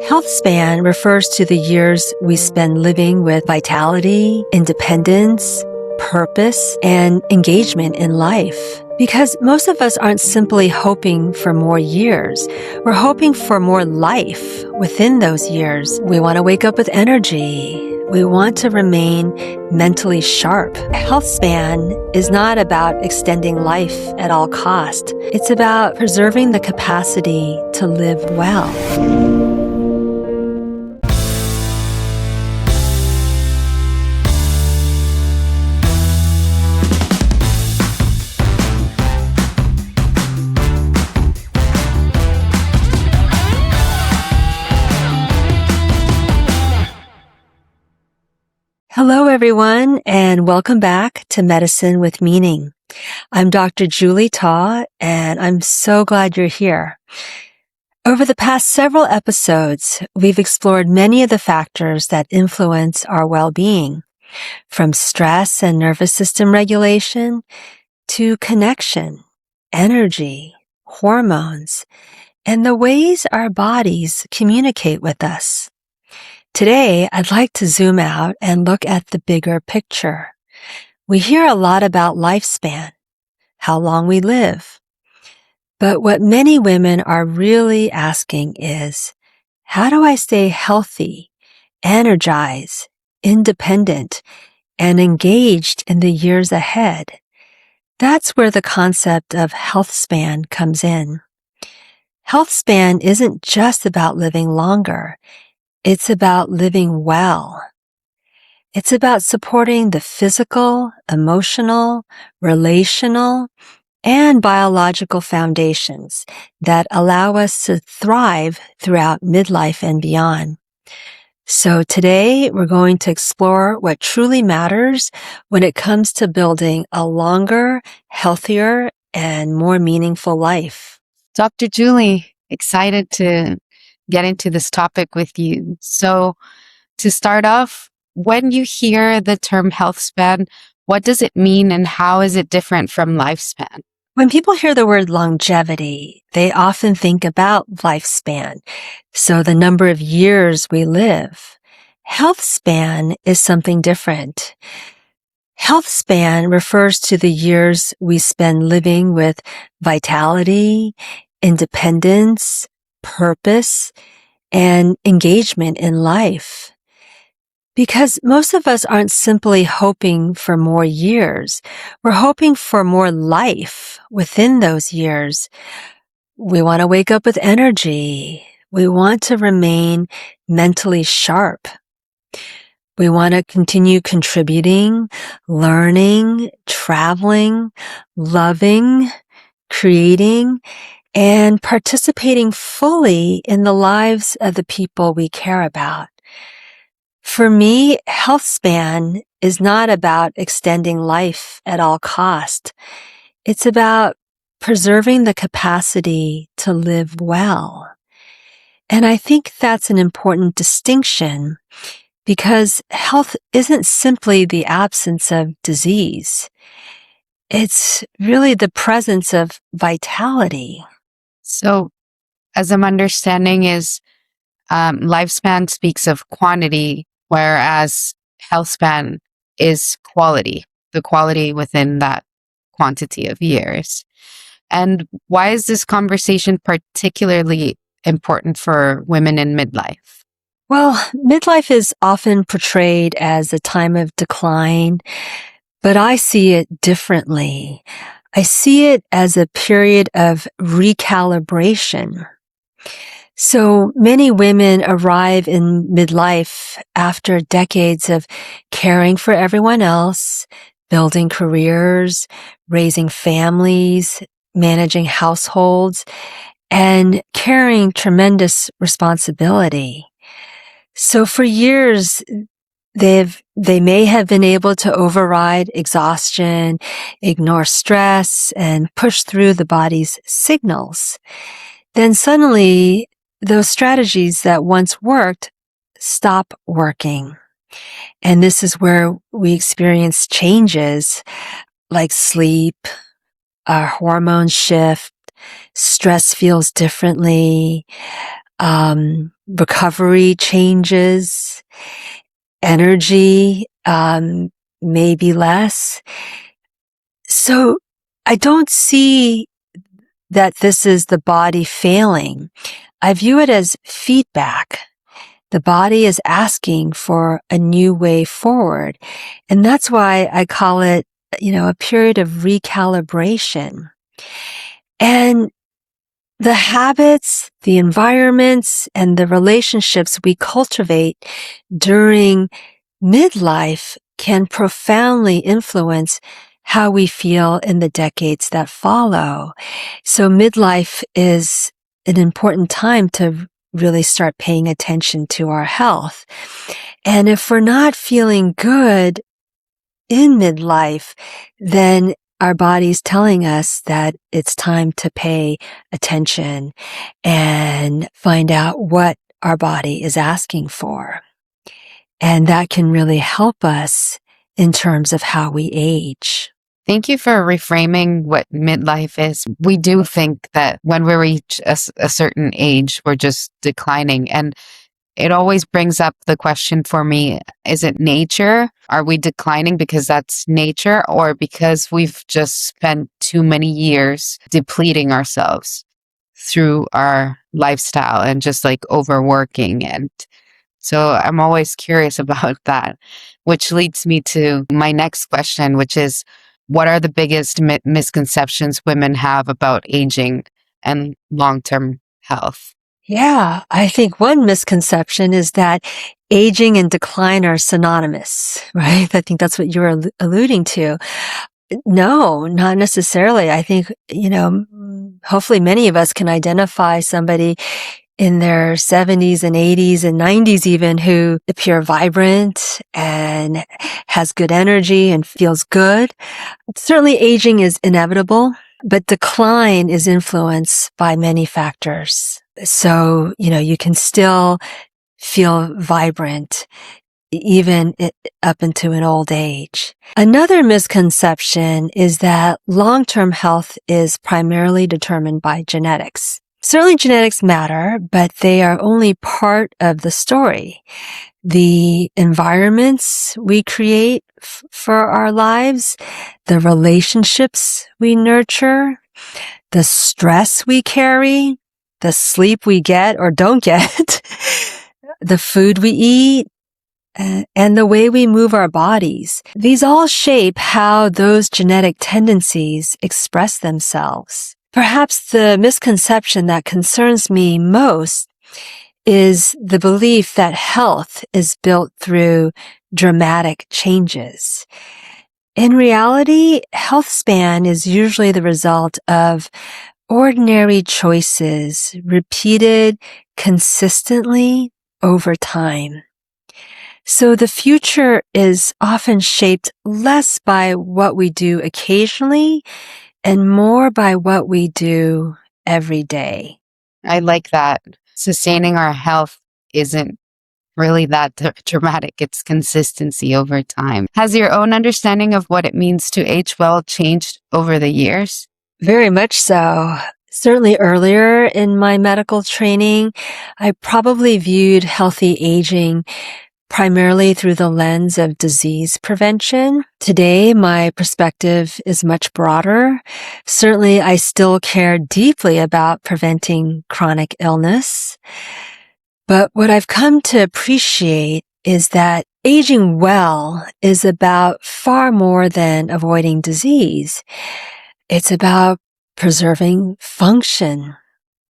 Healthspan refers to the years we spend living with vitality, independence, purpose, and engagement in life. Because most of us aren't simply hoping for more years, we're hoping for more life within those years. We want to wake up with energy. We want to remain mentally sharp. Healthspan is not about extending life at all cost. It's about preserving the capacity to live well. Hello, everyone, and welcome back to Medicine with Meaning. I'm Dr. Julie Taw, and I'm so glad you're here. Over the past several episodes, we've explored many of the factors that influence our well-being, from stress and nervous system regulation to connection, energy, hormones, and the ways our bodies communicate with us. Today, I'd like to zoom out and look at the bigger picture. We hear a lot about lifespan, how long we live. But what many women are really asking is, how do I stay healthy, energized, independent, and engaged in the years ahead? That's where the concept of Healthspan comes in. Healthspan isn't just about living longer. It's about living well. It's about supporting the physical, emotional, relational, and biological foundations that allow us to thrive throughout midlife and beyond. So today we're going to explore what truly matters when it comes to building a longer, healthier, and more meaningful life. Dr. Julie, excited to get into this topic with you. So to start off, when you hear the term healthspan, what does it mean and how is it different from lifespan? When people hear the word longevity, they often think about lifespan, so the number of years we live. Healthspan is something different. Healthspan refers to the years we spend living with vitality, independence, purpose, and engagement in life. Because most of us aren't simply hoping for more years, we're hoping for more life within those years. We want to wake up with energy. We want to remain mentally sharp. We want to continue contributing, learning, traveling, loving, creating, and participating fully in the lives of the people we care about. For me, Healthspan is not about extending life at all cost. It's about preserving the capacity to live well. And I think that's an important distinction because health isn't simply the absence of disease. It's really the presence of vitality. So, as I'm understanding is, lifespan speaks of quantity, whereas healthspan is quality, the quality within that quantity of years. And why is this conversation particularly important for women in midlife? Well, midlife is often portrayed as a time of decline, but I see it differently. I see it as a period of recalibration. So many women arrive in midlife after decades of caring for everyone else, building careers, raising families, managing households, and carrying tremendous responsibility. So for years, they may have been able to override exhaustion, ignore stress, and push through the body's signals. Then suddenly, those strategies that once worked stop working. And this is where we experience changes like sleep, our hormones shift, stress feels differently, recovery changes, energy, maybe less. So I don't see that this is the body failing. I view it as feedback. The body is asking for a new way forward. And that's why I call it, a period of recalibration. And the habits, the environments, and the relationships we cultivate during midlife can profoundly influence how we feel in the decades that follow. So midlife is an important time to really start paying attention to our health. And if we're not feeling good in midlife, then our body's telling us that it's time to pay attention and find out what our body is asking for. And that can really help us in terms of how we age. Thank you for reframing what midlife is. We do think that when we reach a certain age, we're just declining. And it always brings up the question for me, is it nature? Are we declining because that's nature, or because we've just spent too many years depleting ourselves through our lifestyle and just like overworking? And so I'm always curious about that, which leads me to my next question, which is, what are the biggest misconceptions women have about aging and long-term health? Yeah, I think one misconception is that aging and decline are synonymous, right? I think that's what you're alluding to. No, not necessarily. I think, hopefully many of us can identify somebody in their 70s and 80s and 90s even who appear vibrant and has good energy and feels good. Certainly aging is inevitable, but decline is influenced by many factors. So, you can still feel vibrant even up into an old age. Another misconception is that long-term health is primarily determined by genetics. Certainly genetics matter, but they are only part of the story. The environments we create for our lives, the relationships we nurture, the stress we carry, the sleep we get or don't get, the food we eat, and the way we move our bodies. These all shape how those genetic tendencies express themselves. Perhaps the misconception that concerns me most is the belief that health is built through dramatic changes. In reality, Healthspan is usually the result of ordinary choices repeated consistently over time. So the future is often shaped less by what we do occasionally and more by what we do every day. I like that. Sustaining our health isn't really that dramatic. It's consistency over time. Has your own understanding of what it means to age well changed over the years? Very much so. Certainly earlier in my medical training, I probably viewed healthy aging primarily through the lens of disease prevention. Today, my perspective is much broader. Certainly, I still care deeply about preventing chronic illness. But what I've come to appreciate is that aging well is about far more than avoiding disease. It's about preserving function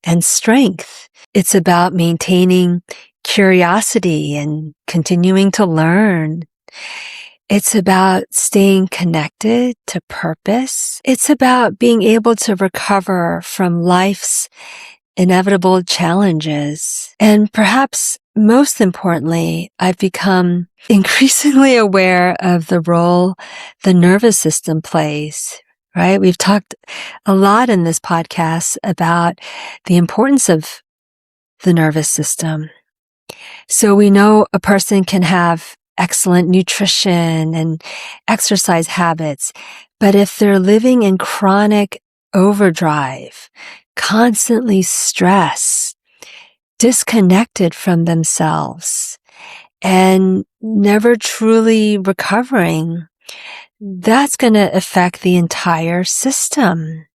and strength. It's about maintaining curiosity and continuing to learn. It's about staying connected to purpose. It's about being able to recover from life's inevitable challenges. And perhaps most importantly, I've become increasingly aware of the role the nervous system plays. Right? We've talked a lot in this podcast about the importance of the nervous system. So we know a person can have excellent nutrition and exercise habits, but if they're living in chronic overdrive, constantly stressed, disconnected from themselves and never truly recovering, that's going to affect the entire system.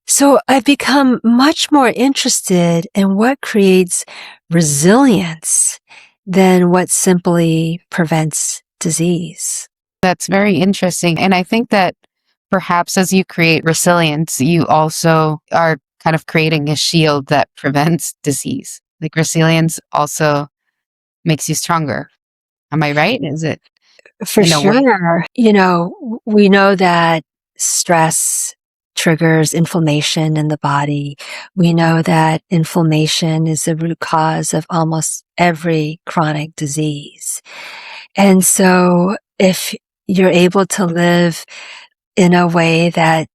So I've become much more interested in what creates resilience than what simply prevents disease. That's very interesting. And I think that perhaps as you create resilience, you also are kind of creating a shield that prevents disease. Like resilience also makes you stronger. Am I right? Is it For in a way? sure. We know that stress triggers inflammation in the body. We know that inflammation is the root cause of almost every chronic disease. And so if you're able to live in a way that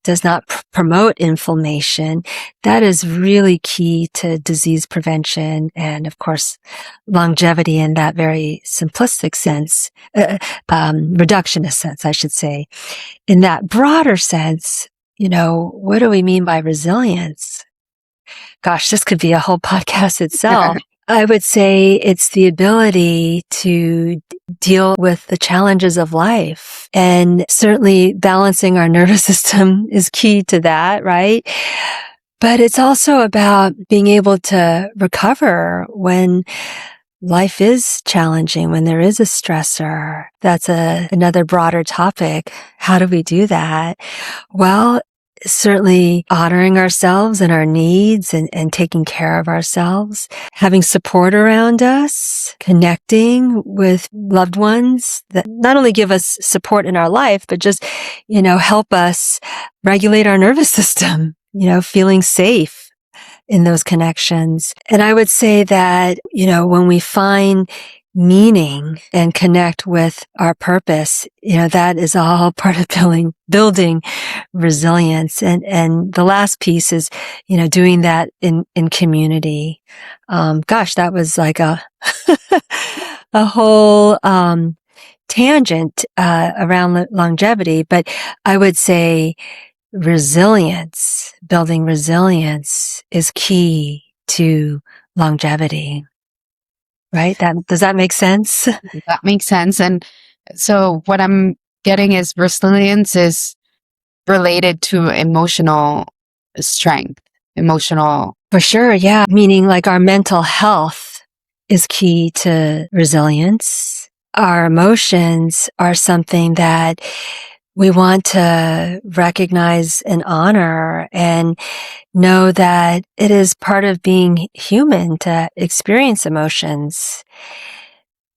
does not promote inflammation, that is really key to disease prevention and, of course, longevity in that very simplistic sense, reductionist sense, I should say. In that broader sense, what do we mean by resilience? Gosh, this could be a whole podcast itself. I would say it's the ability to deal with the challenges of life, and certainly balancing our nervous system is key to that, right? But it's also about being able to recover when life is challenging, when there is a stressor. That's another broader topic. How do we do that? Well, certainly honoring ourselves and our needs and taking care of ourselves, having support around us, connecting with loved ones that not only give us support in our life, but just, help us regulate our nervous system, feeling safe in those connections. And I would say that, when we find meaning and connect with our purpose, that is all part of building resilience. And the last piece is, doing that in community. Gosh, that was like a whole, tangent, around longevity, but I would say building resilience is key to longevity. Right? Does that make sense? That makes sense. And so what I'm getting is resilience is related to emotional strength, emotional. For sure. Yeah. Meaning like our mental health is key to resilience. Our emotions are something that we want to recognize and honor and know that it is part of being human to experience emotions.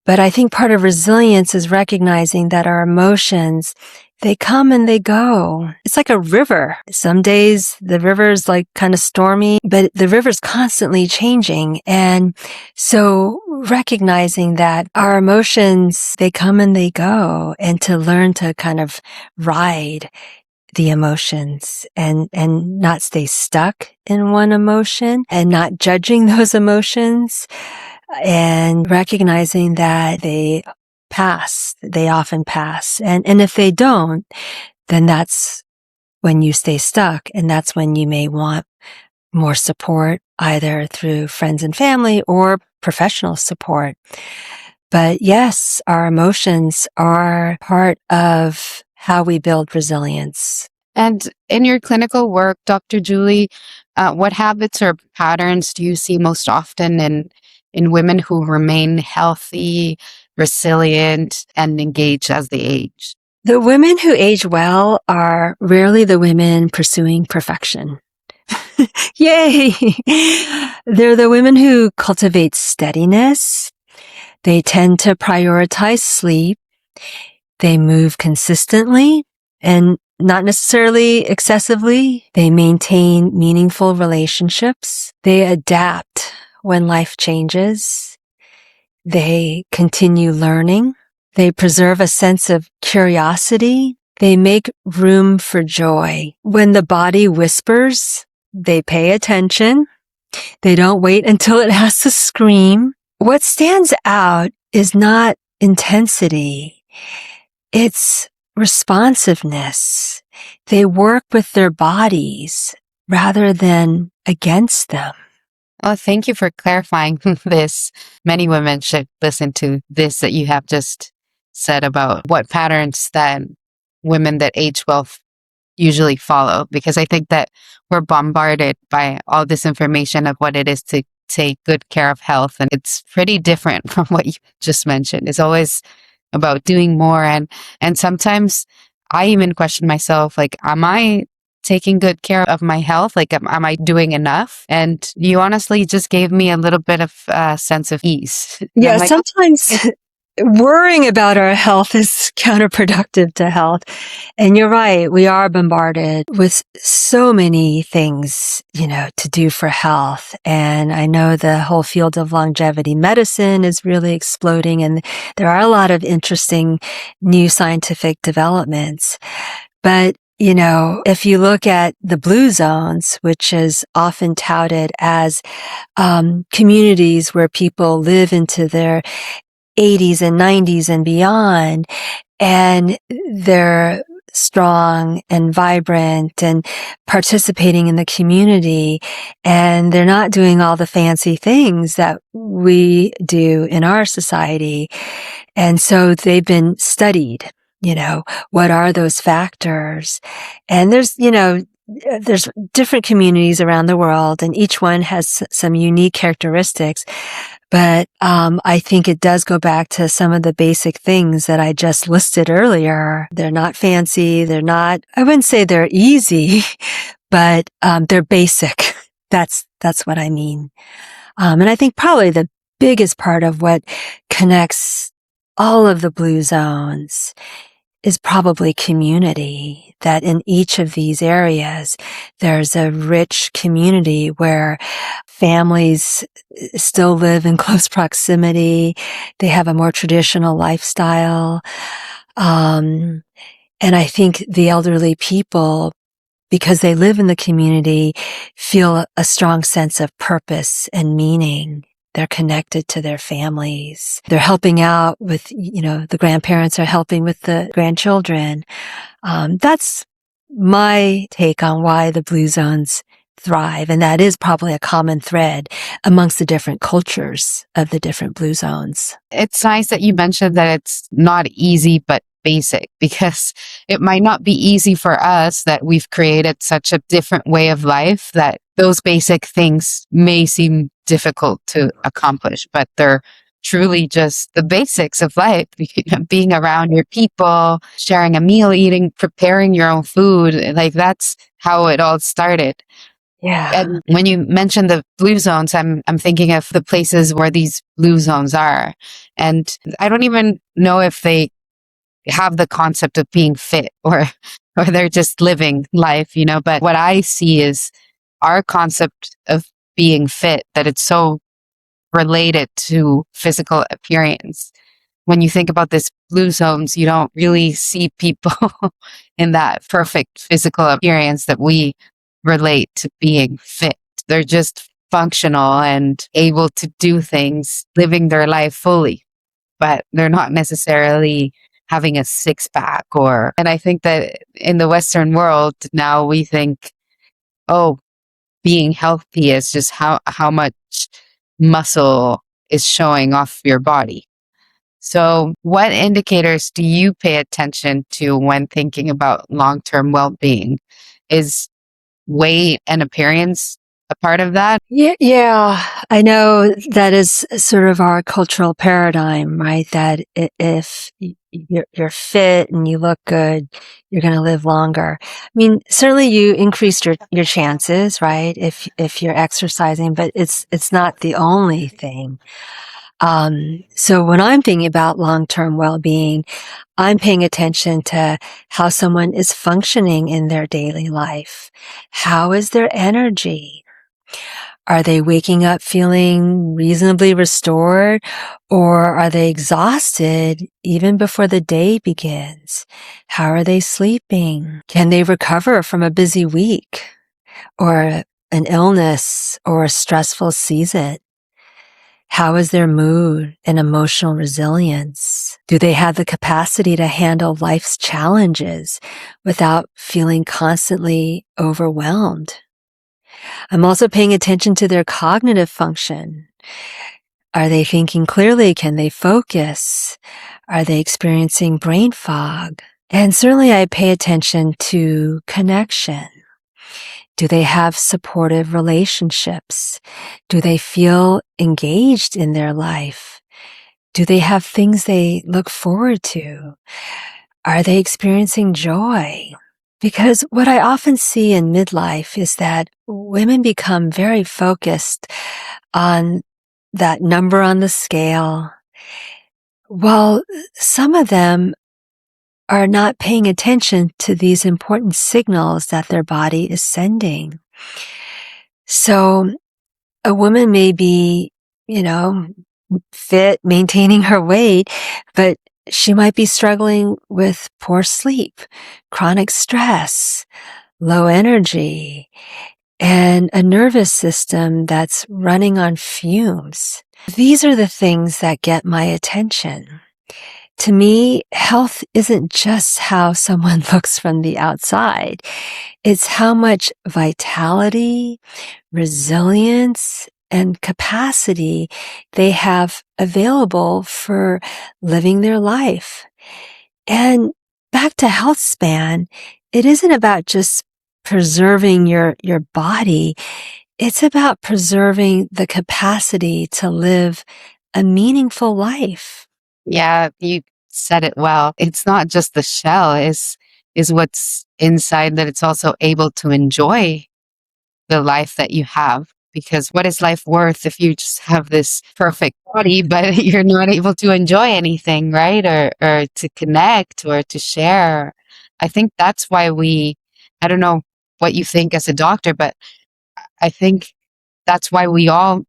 But I think part of resilience is recognizing that our emotions, they come and they go. It's like a river. Some days the river's like kind of stormy, but the river's constantly changing. And so recognizing that our emotions, they come and they go, and to learn to kind of ride the emotions and not stay stuck in one emotion and not judging those emotions and recognizing that they often pass. And if they don't, then that's when you stay stuck, and that's when you may want more support, either through friends and family or professional support. But yes, our emotions are part of how we build resilience. And in your clinical work, Dr. Julie, what habits or patterns do you see most often in women who remain healthy, resilient, and engaged as they age? The women who age well are rarely the women pursuing perfection. Yay! They're the women who cultivate steadiness. They tend to prioritize sleep. They move consistently and not necessarily excessively. They maintain meaningful relationships. They adapt when life changes. They continue learning. They preserve a sense of curiosity. They make room for joy. When the body whispers, they pay attention. They don't wait until it has to scream. What stands out is not intensity. It's responsiveness. They work with their bodies rather than against them. Oh, thank you for clarifying this. Many women should listen to this that you have just said about what patterns that women that age well usually follow, because I think that we're bombarded by all this information of what it is to take good care of health. And it's pretty different from what you just mentioned. It's always about doing more. And sometimes I even question myself, like, am I taking good care of my health? Like, am I doing enough? And you honestly just gave me a little bit of a sense of ease. And I'm Yeah, like, sometimes worrying about our health is counterproductive to health. And you're right, we are bombarded with so many things, to do for health. And I know the whole field of longevity medicine is really exploding, and there are a lot of interesting new scientific developments. But if you look at the blue zones, which is often touted as communities where people live into their 80s and 90s and beyond, and they're strong and vibrant and participating in the community, and they're not doing all the fancy things that we do in our society. And so they've been studied, what are those factors? And there's different communities around the world, and each one has some unique characteristics. But I think it does go back to some of the basic things that I just listed earlier. They're not fancy. I wouldn't say they're easy, but they're basic. That's what I mean. And I think probably the biggest part of what connects all of the blue zones is probably community, that in each of these areas, there's a rich community where families still live in close proximity. They have a more traditional lifestyle. And I think the elderly people, because they live in the community, feel a strong sense of purpose and meaning. They're connected to their families. They're helping out with, the grandparents are helping with the grandchildren. That's my take on why the blue zones thrive. And that is probably a common thread amongst the different cultures of the different blue zones. it's nice that you mentioned that it's not easy, but basic, because it might not be easy for us that we've created such a different way of life that those basic things may seem difficult to accomplish, but they're truly just the basics of life. Being around your people, sharing a meal, eating, preparing your own food. Like, that's how it all started. Yeah. And when you mentioned the blue zones, I'm thinking of the places where these blue zones are. And I don't even know if they have the concept of being fit, or they're just living life, but what I see is our concept of being fit, that it's so related to physical appearance. When you think about this blue zones, you don't really see people in that perfect physical appearance that we relate to being fit. They're just functional and able to do things, living their life fully, but they're not necessarily having a six pack and I think that in the Western world now we think, oh, being healthy is just how much muscle is showing off your body. So what indicators do you pay attention to when thinking about long-term well-being? Is weight and appearance a part of that? Yeah, I know that is sort of our cultural paradigm, right? That if you're fit and you look good, you're going to live longer. I mean, certainly you increase your chances, right? If you're exercising, but it's not the only thing. So when I'm thinking about long-term well-being, I'm paying attention to how someone is functioning in their daily life. How is their energy? Are they waking up feeling reasonably restored, or are they exhausted even before the day begins? How are they sleeping? Can they recover from a busy week or an illness or a stressful season? How is their mood and emotional resilience? Do they have the capacity to handle life's challenges without feeling constantly overwhelmed? I'm also paying attention to their cognitive function. Are they thinking clearly? Can they focus? Are they experiencing brain fog? And certainly I pay attention to connection. Do they have supportive relationships? Do they feel engaged in their life? Do they have things they look forward to? Are they experiencing joy? Because what I often see in midlife is that women become very focused on that number on the scale, while some of them are not paying attention to these important signals that their body is sending. So a woman may be, fit, maintaining her weight, but she might be struggling with poor sleep, chronic stress, low energy, and a nervous system that's running on fumes. These are the things that get my attention. To me, health isn't just how someone looks from the outside. It's how much vitality, resilience, and capacity they have available for living their life. And back to Healthspan, it isn't about just preserving your body. It's about preserving the capacity to live a meaningful life. Yeah, you said it well. It's not just the shell is what's inside, that it's also able to enjoy the life that you have. Because what is life worth if you just have this perfect body, but you're not able to enjoy anything, right? Or to connect or to share. I think that's why I don't know what you think as a doctor, but I think that's why we all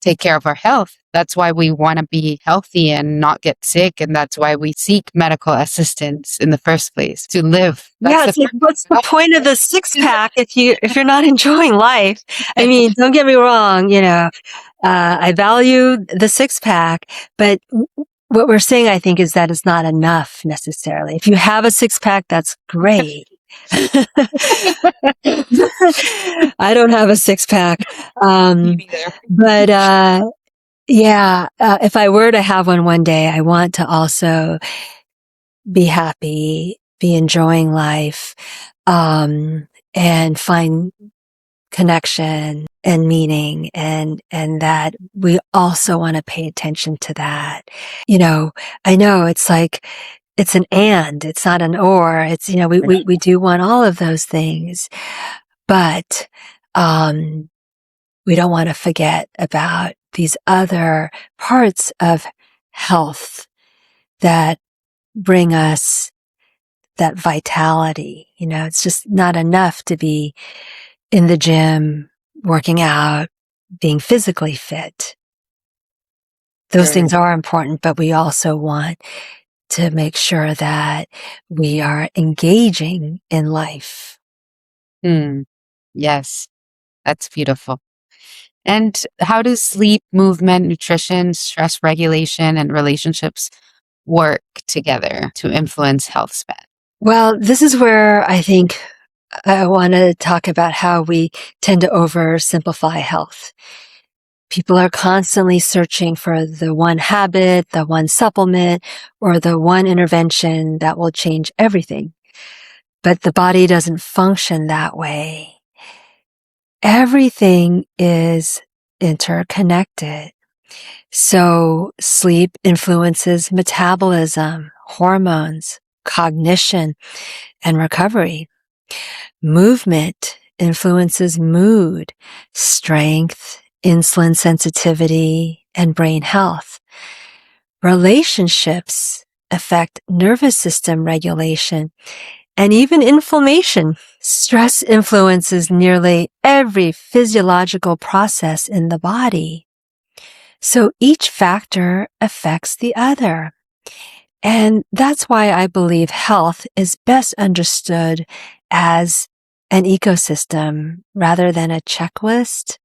take care of our health. That's why we want to be healthy and not get sick. And that's why we seek medical assistance in the first place, to live. Yeah, it's like, what's the point of the six pack if you're not enjoying life? I mean, don't get me wrong, I value the six pack, but what we're saying, I think, is that it's not enough necessarily. If you have a six pack, that's great. I don't have a six pack. But, if I were to have one day, I want to also be happy, be enjoying life, and find connection and meaning, and that we also want to pay attention to that. I know it's like, it's an and, it's not an or. It's, we do want all of those things, but, we don't want to forget about these other parts of health that bring us that vitality. It's just not enough to be in the gym, working out, being physically fit. Those things are important, but we also want to make sure that we are engaging in life. Yes, that's beautiful. And how does sleep, movement, nutrition, stress regulation, and relationships work together to influence health span? Well, this is where I think I want to talk about how we tend to oversimplify health. People are constantly searching for the one habit, the one supplement, or the one intervention that will change everything. But the body doesn't function that way. Everything is interconnected. So sleep influences metabolism, hormones, cognition, and recovery. Movement influences mood, strength, insulin sensitivity, and brain health. Relationships affect nervous system regulation and even inflammation. Stress influences nearly every physiological process in the body. So each factor affects the other. And that's why I believe health is best understood as an ecosystem rather than a checklist.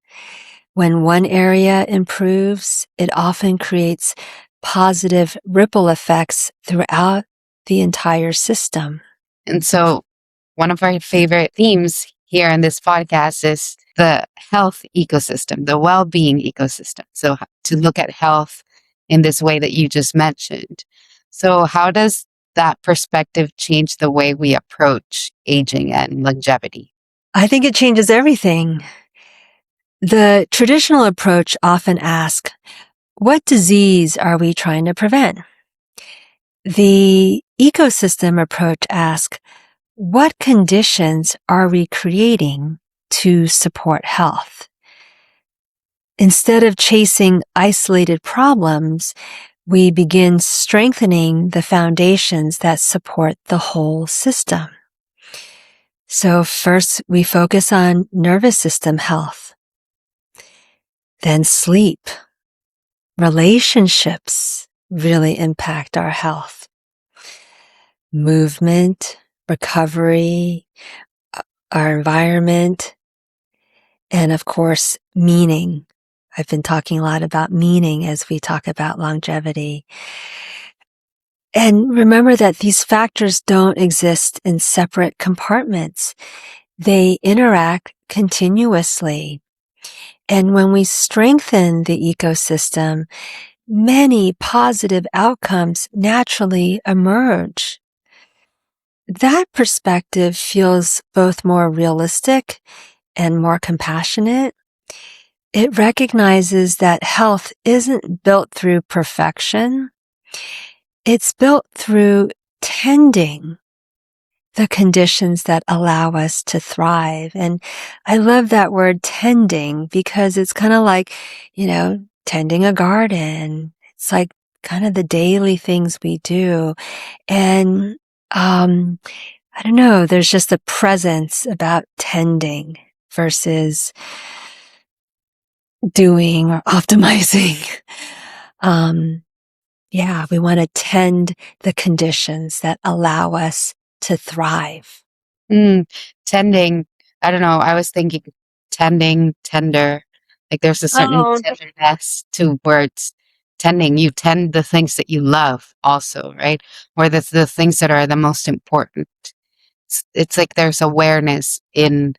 When one area improves, it often creates positive ripple effects throughout the entire system. And so one of our favorite themes here in this podcast is the health ecosystem, the well-being ecosystem. So to look at health in this way that you just mentioned. So how does that perspective change the way we approach aging and longevity? I think it changes everything. The traditional approach often asks, what disease are we trying to prevent? The ecosystem approach asks, what conditions are we creating to support health? Instead of chasing isolated problems, we begin strengthening the foundations that support the whole system. So first, we focus on nervous system health, then sleep. Relationships really impact our health. Movement, recovery, our environment, and of course, meaning. I've been talking a lot about meaning as we talk about longevity. And remember that these factors don't exist in separate compartments. They interact continuously. And when we strengthen the ecosystem, many positive outcomes naturally emerge. That perspective feels both more realistic and more compassionate. It recognizes that health isn't built through perfection. It's built through tending the conditions that allow us to thrive. And I love that word tending because it's kind of like, tending a garden. It's like kind of the daily things we do. And, I don't know, there's just a presence about tending versus doing or optimizing. We want to tend the conditions that allow us to thrive. Tending, I don't know, I was thinking tending, tender, like there's a certain tenderness to words. Tending, you tend the things that you love also, right? Or the things that are the most important. It's like there's awareness in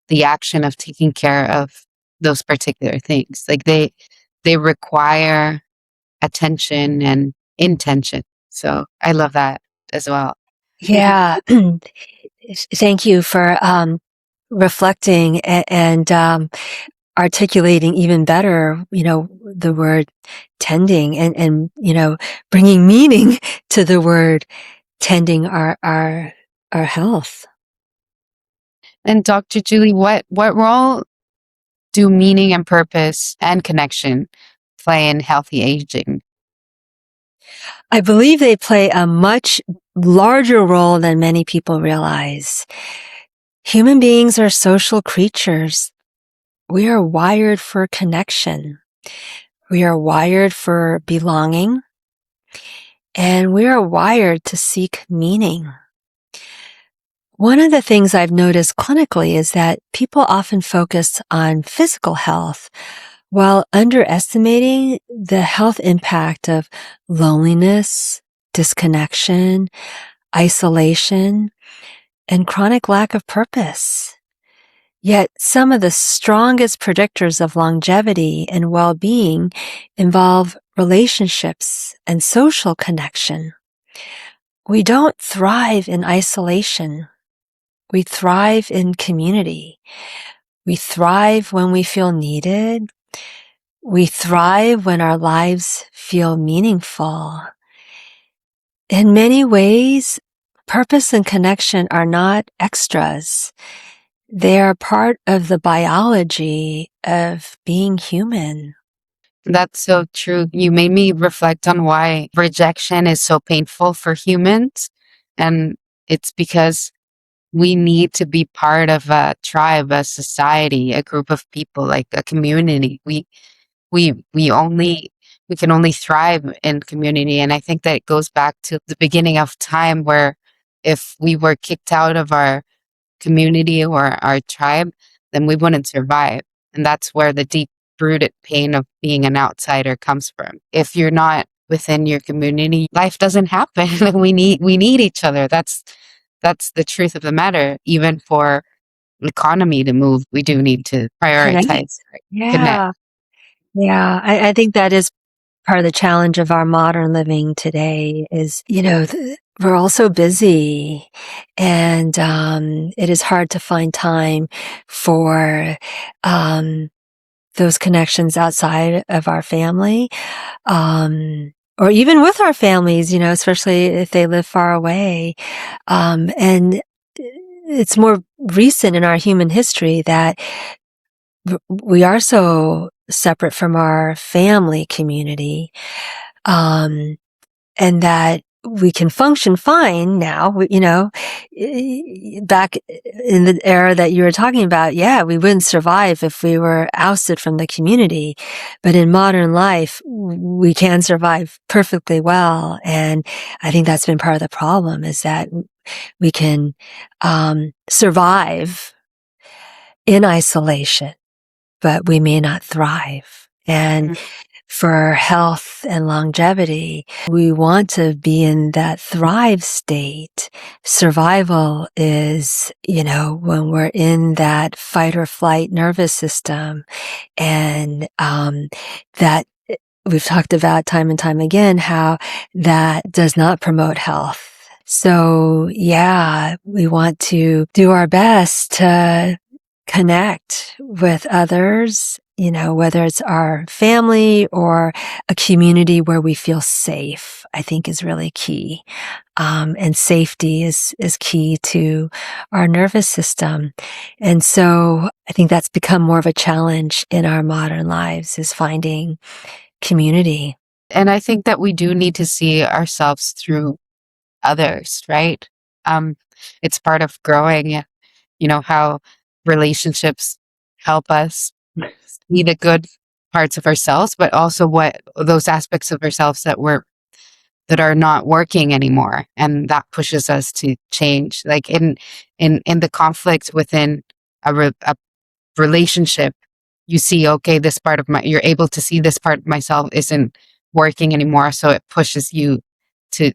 the action of taking care of those particular things. Like they require attention and intention. So I love that as well. Yeah. Thank you for reflecting and articulating even better, the word tending and bringing meaning to the word tending our health. And Dr. Julie, what role do meaning and purpose and connection play in healthy aging? I believe they play a much larger role than many people realize. Human beings are social creatures. We are wired for connection. We are wired for belonging. And we are wired to seek meaning. One of the things I've noticed clinically is that people often focus on physical health while underestimating the health impact of loneliness, disconnection, isolation, and chronic lack of purpose. Yet some of the strongest predictors of longevity and well-being involve relationships and social connection. We don't thrive in isolation. We thrive in community. We thrive when we feel needed. We thrive when our lives feel meaningful. In many ways, purpose and connection are not extras. They are part of the biology of being human. That's so true. You made me reflect on why rejection is so painful for humans. And it's because we need to be part of a tribe, a society, a group of people, like a community. We can only thrive in community. And I think that it goes back to the beginning of time where if we were kicked out of our community or our tribe, then we wouldn't survive. And that's where the deep rooted pain of being an outsider comes from. If you're not within your community, life doesn't happen. we need each other. That's the truth of the matter, even for economy to move, we do need to Connect. prioritize, connect. Yeah. Yeah. I think that is part of the challenge of our modern living today is, we're all so busy and, it is hard to find time for, um, those connections outside of our family, or even with our families, especially if they live far away. And it's more recent in our human history that we are so separate from our family community, um, and that we can function fine now. Back in the era that you were talking about, yeah, we wouldn't survive if we were ousted from the community. But in modern life, we can survive perfectly well. And I think that's been part of the problem is that we can, survive in isolation, but we may not thrive. And Mhm. for health and longevity, we want to be in that thrive state. Survival is, when we're in that fight or flight nervous system, and that we've talked about time and time again how that does not promote health. So yeah, we want to do our best to connect with others, whether it's our family or a community where we feel safe, I think is really key. And safety is key to our nervous system. And so I think that's become more of a challenge in our modern lives is finding community. And I think that we do need to see ourselves through others, right? Um, it's part of growing, how relationships help us see the good parts of ourselves, but also what those aspects of ourselves that are not working anymore. And that pushes us to change. Like in the conflict within a relationship, you see, okay, you're able to see this part of myself isn't working anymore. So it pushes you to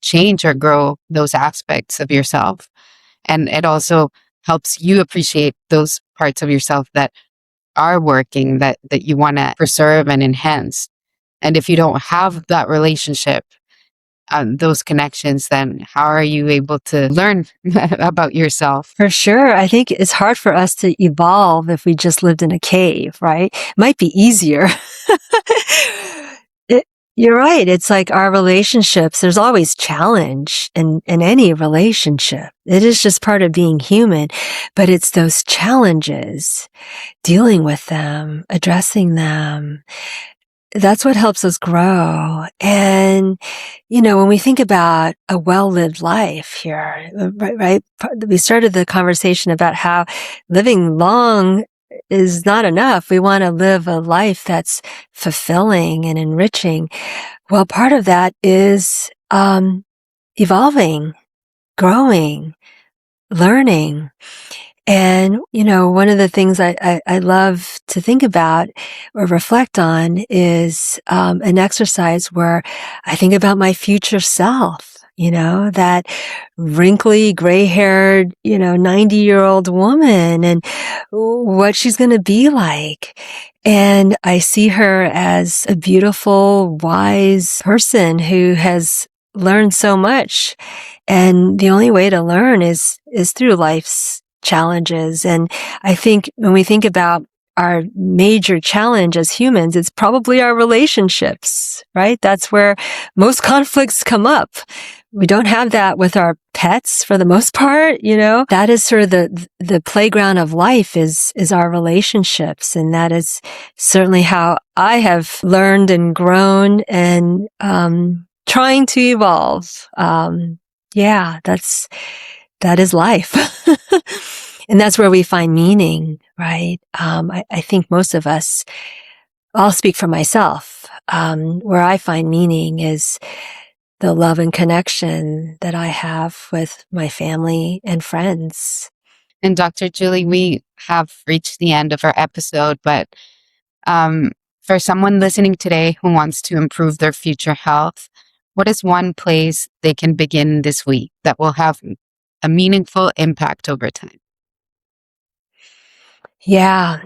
change or grow those aspects of yourself. And it also helps you appreciate those parts of yourself that are working, that you want to preserve and enhance. And if you don't have that relationship, those connections, then how are you able to learn about yourself? For sure. I think it's hard for us to evolve if we just lived in a cave, right? Might be easier. It, you're right. It's like our relationships, there's always challenge in any relationship. It is just part of being human, but it's those challenges, dealing with them, addressing them. That's what helps us grow. And, when we think about a well-lived life here, right? We started the conversation about how living long is not enough. We want to live a life that's fulfilling and enriching. Well, part of that is, evolving, growing, learning. And, one of the things I love to think about or reflect on is an exercise where I think about my future self, that wrinkly, gray haired, 90-year-old woman and what she's going to be like. And I see her as a beautiful, wise person who has learned so much. And the only way to learn is through life's challenges. And I think when we think about our major challenge as humans, it's probably our relationships, right? That's where most conflicts come up. We don't have that with our pets for the most part, That is sort of the playground of life is our relationships. And that is certainly how I have learned and grown and, trying to evolve. Yeah, that is life. And that's where we find meaning, right? I think most of us, I'll speak for myself, where I find meaning is the love and connection that I have with my family and friends. And Dr. Julie, we have reached the end of our episode, but um, for someone listening today who wants to improve their future health, what is one place they can begin this week that will have a meaningful impact over time? Yeah.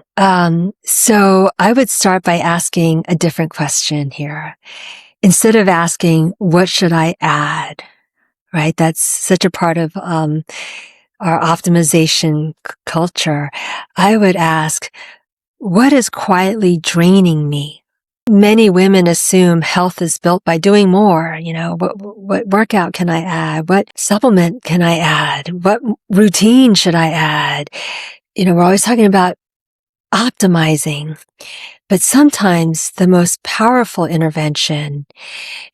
So I would start by asking a different question here. Instead of asking, what should I add? Right? That's such a part of our optimization culture. I would ask, what is quietly draining me? Many women assume health is built by doing more. What workout can I add? What supplement can I add? What routine should I add? We're always talking about optimizing, but sometimes the most powerful intervention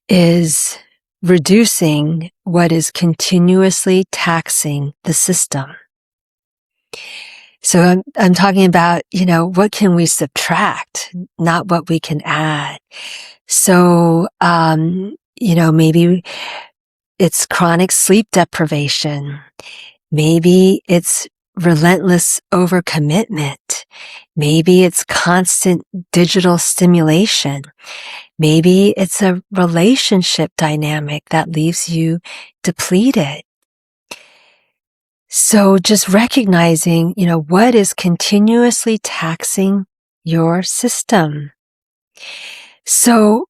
is reducing what is continuously taxing the system. So I'm talking about, what can we subtract, not what we can add. So, maybe it's chronic sleep deprivation. Maybe it's relentless overcommitment. Maybe it's constant digital stimulation. Maybe it's a relationship dynamic that leaves you depleted. So just recognizing, what is continuously taxing your system. So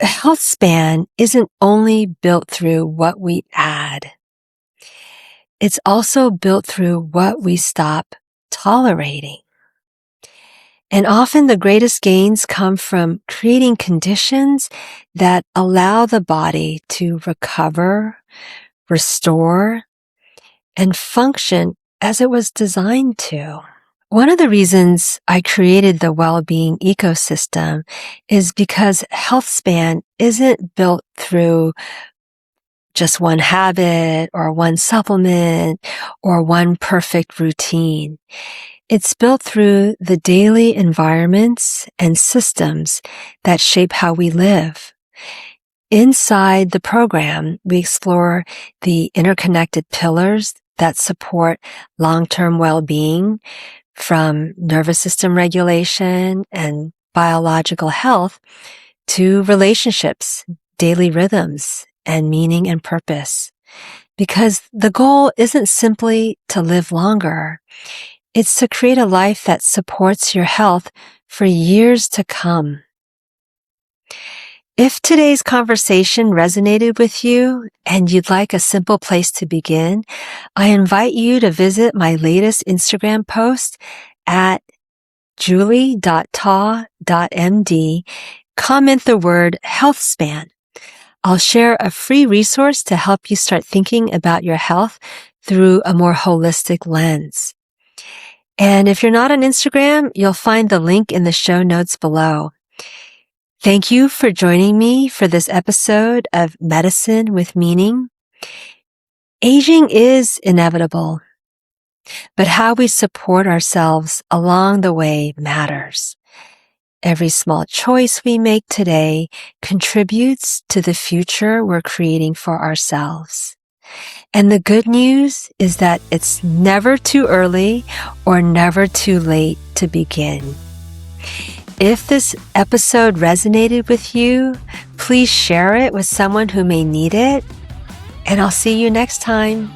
Healthspan isn't only built through what we add. It's also built through what we stop tolerating. And often the greatest gains come from creating conditions that allow the body to recover, restore, and function as it was designed to. One of the reasons I created the well-being ecosystem is because Healthspan isn't built through just one habit or one supplement or one perfect routine. It's built through the daily environments and systems that shape how we live. Inside the program, we explore the interconnected pillars that support long-term well-being, from nervous system regulation and biological health to relationships, daily rhythms, and meaning and purpose. Because the goal isn't simply to live longer. It's to create a life that supports your health for years to come. If today's conversation resonated with you and you'd like a simple place to begin, I invite you to visit my latest Instagram post at julie.ta.md. Comment the word Healthspan. I'll share a free resource to help you start thinking about your health through a more holistic lens. And if you're not on Instagram, you'll find the link in the show notes below. Thank you for joining me for this episode of Medicine with Meaning. Aging is inevitable, but how we support ourselves along the way matters. Every small choice we make today contributes to the future we're creating for ourselves. And the good news is that it's never too early or never too late to begin. If this episode resonated with you, please share it with someone who may need it, and I'll see you next time.